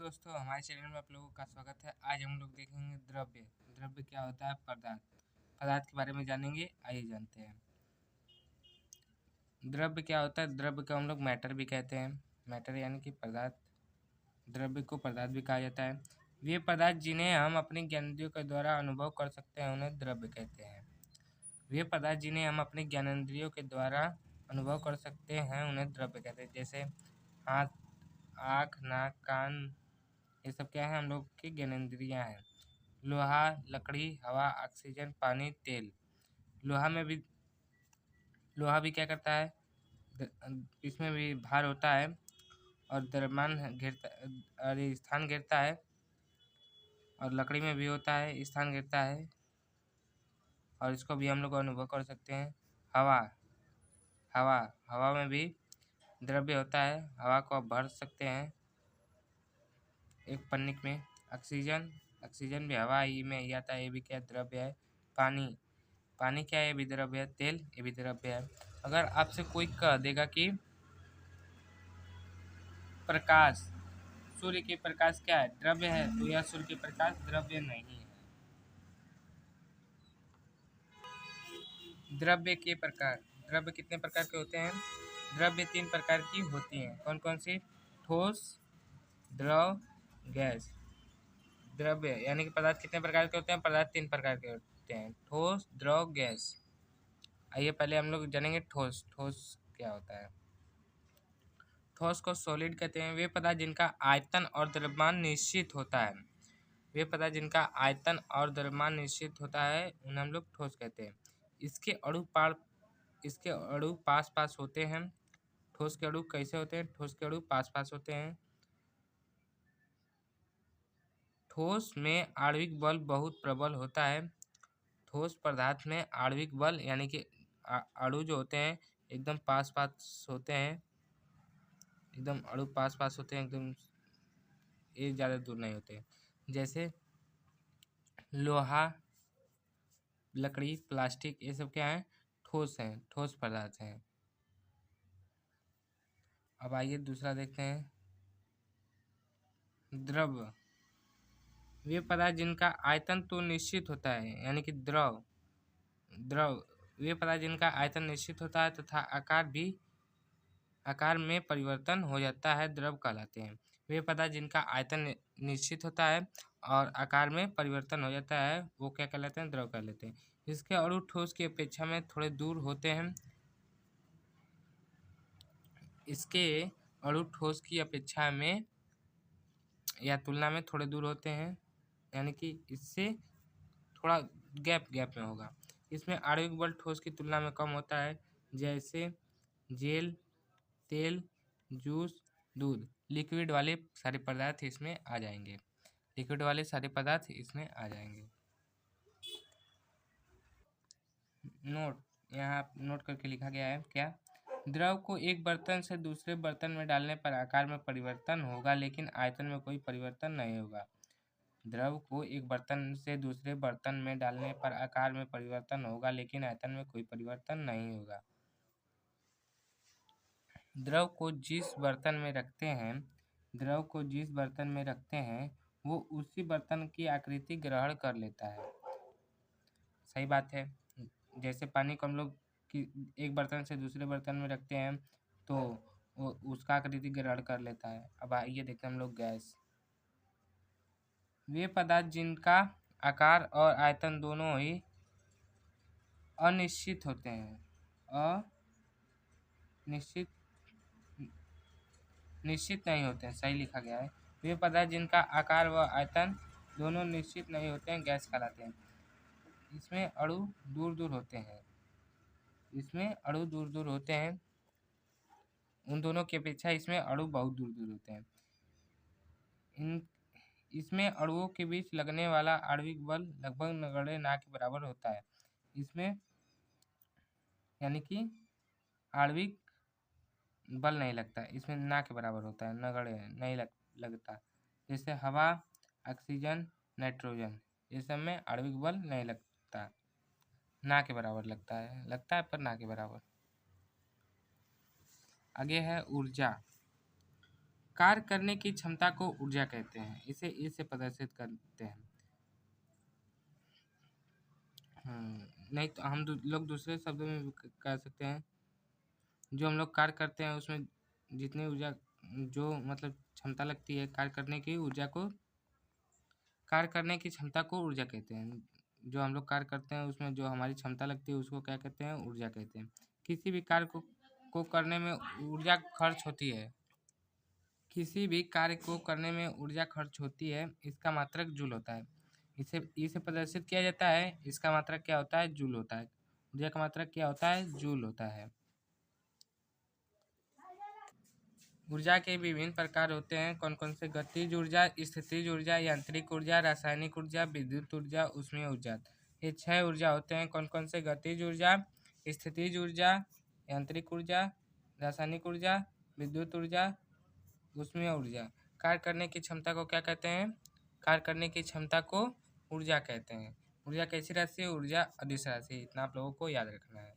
दोस्तों, हमारे चैनल में आप लोगों का स्वागत है। आज हम लोग देखेंगे द्रव्य। द्रव्य क्या होता है? पदार्थ। पदार्थ के बारे में जानेंगे, आइए जानते हैं। द्रव्य क्या होता है? द्रव्य को हम लोग मैटर भी कहते हैं। मैटर यानी कि पदार्थ। द्रव्य को पदार्थ भी कहा जाता है। वे पदार्थ जिन्हें हम अपनी ज्ञानेंद्रियों के द्वारा अनुभव कर सकते हैं उन्हें द्रव्य कहते हैं। वे पदार्थ जिन्हें हम अपने ज्ञानेंद्रियों के द्वारा अनुभव कर सकते हैं उन्हें द्रव्य कहते हैं। जैसे हाथ, आँख, नाक, कान, ये सब क्या है? हम लोग की ज्ञानेंद्रियाँ हैं। लोहा, लकड़ी, हवा, ऑक्सीजन, पानी, तेल। लोहा में भी लोहा भी क्या करता है? इसमें भी भार होता है और द्रव्यमान घेरता, अरे स्थान घेरता है। और लकड़ी में भी होता है, स्थान घेरता है और इसको भी हम लोग अनुभव कर सकते हैं। हवा हवा हवा में भी द्रव्य होता है। हवा को आप भर सकते हैं एक पन्नी में। ऑक्सीजन ऑक्सीजन भी हवा ही में ही आता है, ये भी क्या द्रव्य है। पानी पानी क्या है? ये भी द्रव्य है। तेल ये भी द्रव्य है। अगर आपसे कोई कह देगा कि प्रकाश, सूर्य के प्रकाश क्या है? द्रव्य है, तो यह सूर्य के प्रकाश द्रव्य नहीं है। द्रव्य के प्रकार। द्रव्य कितने प्रकार के होते हैं? द्रव्य 3 प्रकार की होती हैं। कौन कौन सी? ठोस, द्रव, गैस। द्रव्य यानी कि पदार्थ कितने प्रकार के होते हैं? पदार्थ 3 प्रकार के होते हैं, ठोस, द्रव, गैस। आइए पहले हम लोग जानेंगे ठोस। ठोस क्या होता है? ठोस को सॉलिड कहते हैं। वे पदार्थ जिनका आयतन और द्रव्यमान निश्चित होता है। वे पदार्थ जिनका आयतन और द्रव्यमान निश्चित होता है उन्हें हम लोग ठोस कहते हैं। इसके अणु पास पास होते हैं। ठोस के अणु कैसे होते हैं? ठोस के अणु पास पास होते हैं। ठोस में आणविक बल बहुत प्रबल होता है। ठोस पदार्थ में आणविक बल यानी कि अणु जो होते हैं एकदम पास पास होते हैं। एकदम अणु पास पास होते हैं, एकदम ये ज़्यादा दूर नहीं होते। जैसे लोहा, लकड़ी, प्लास्टिक, ये सब क्या है? ठोस हैं, ठोस पदार्थ हैं। अब आइए दूसरा देखते हैं, द्रव। वे पदार्थ जिनका आयतन तो निश्चित होता है यानी कि द्रव। द्रव वे पदार्थ जिनका आयतन निश्चित होता है तथा आकार में परिवर्तन हो जाता है, द्रव कहलाते हैं। वे पदार्थ जिनका आयतन निश्चित होता है और आकार में परिवर्तन हो जाता है वो क्या कहलाते हैं? द्रव कहलाते हैं। इसके अणु ठोस की अपेक्षा में थोड़े दूर होते हैं। इसके अणु ठोस की अपेक्षा में या तुलना में थोड़े दूर होते हैं, यानी कि इससे थोड़ा गैप में होगा। इसमें आणविक बल ठोस की तुलना में कम होता है। जैसे जेल, तेल, जूस, दूध। लिक्विड वाले सारे पदार्थ इसमें आ जाएंगे। लिक्विड वाले सारे पदार्थ इसमें आ जाएंगे। नोट, यहाँ नोट करके लिखा गया है क्या? द्रव को एक बर्तन से दूसरे बर्तन में डालने पर आकार में परिवर्तन होगा लेकिन आयतन में कोई परिवर्तन नहीं होगा। द्रव को एक बर्तन से दूसरे बर्तन में डालने पर आकार में परिवर्तन होगा लेकिन आयतन में कोई परिवर्तन नहीं होगा। द्रव को जिस बर्तन में रखते हैं वो उसी बर्तन की आकृति ग्रहण कर लेता है। सही बात है। जैसे पानी को हम लोग एक बर्तन से दूसरे बर्तन में रखते हैं तो वो उसका आकृति ग्रहण कर लेता है। अब आइए देखते हैं हम लोग गैस। वे पदार्थ जिनका आकार और आयतन दोनों ही अनिश्चित होते हैं, निश्चित नहीं होते हैं। सही लिखा गया है। वे पदार्थ जिनका आकार व आयतन दोनों निश्चित नहीं होते हैं गैस कहलाते हैं। इसमें अणु दूर दूर होते हैं। उन दोनों की अपेक्षा इसमें अणु बहुत दूर दूर होते हैं। इसमें अणुओं के बीच लगने वाला आणविक बल लगभग नगण्य ना के बराबर होता है। इसमें यानी कि आणविक बल नहीं लगता, इसमें ना के बराबर होता है, नगण्य नहीं लगता। जैसे हवा, ऑक्सीजन, नाइट्रोजन, ये सब में आणविक बल नहीं लगता, ना के बराबर लगता है पर ना के बराबर। आगे है ऊर्जा। कार्य करने की क्षमता को ऊर्जा कहते हैं। इसे प्रदर्शित करते हैं। नहीं तो हम लोग दूसरे शब्दों में भी कह सकते हैं, जो हम लोग कार्य करते हैं उसमें जितनी ऊर्जा जो मतलब क्षमता लगती है कार्य करने की क्षमता को ऊर्जा कहते हैं। जो हम लोग कार्य करते हैं उसमें जो हमारी क्षमता लगती है उसको क्या कहते हैं? ऊर्जा कहते हैं। किसी भी कार्य को करने में ऊर्जा खर्च होती है। किसी भी कार्य को करने में ऊर्जा खर्च होती है, इसका मात्रक जूल होता है। इसे प्रदर्शित किया जाता है, इसका मात्रक क्या होता है? जूल होता है। ऊर्जा का मात्रक क्या होता है? जूल होता है। ऊर्जा के विभिन्न प्रकार होते हैं। कौन कौन से? गतिज ऊर्जा, स्थितिज ऊर्जा, यांत्रिक ऊर्जा, रासायनिक ऊर्जा, विद्युत ऊर्जा, ऊष्मीय ऊर्जा। ये 6 ऊर्जा होते हैं। कौन कौन से? गतिज ऊर्जा, स्थितिज ऊर्जा, यांत्रिक ऊर्जा, रासायनिक ऊर्जा, विद्युत ऊर्जा, ऊष्मीय ऊर्जा। कार्य करने की क्षमता को क्या कहते हैं? कार्य करने की क्षमता को ऊर्जा कहते हैं। ऊर्जा कैसी राशि है? ऊर्जा अदिश राशि। इतना आप लोगों को याद रखना है।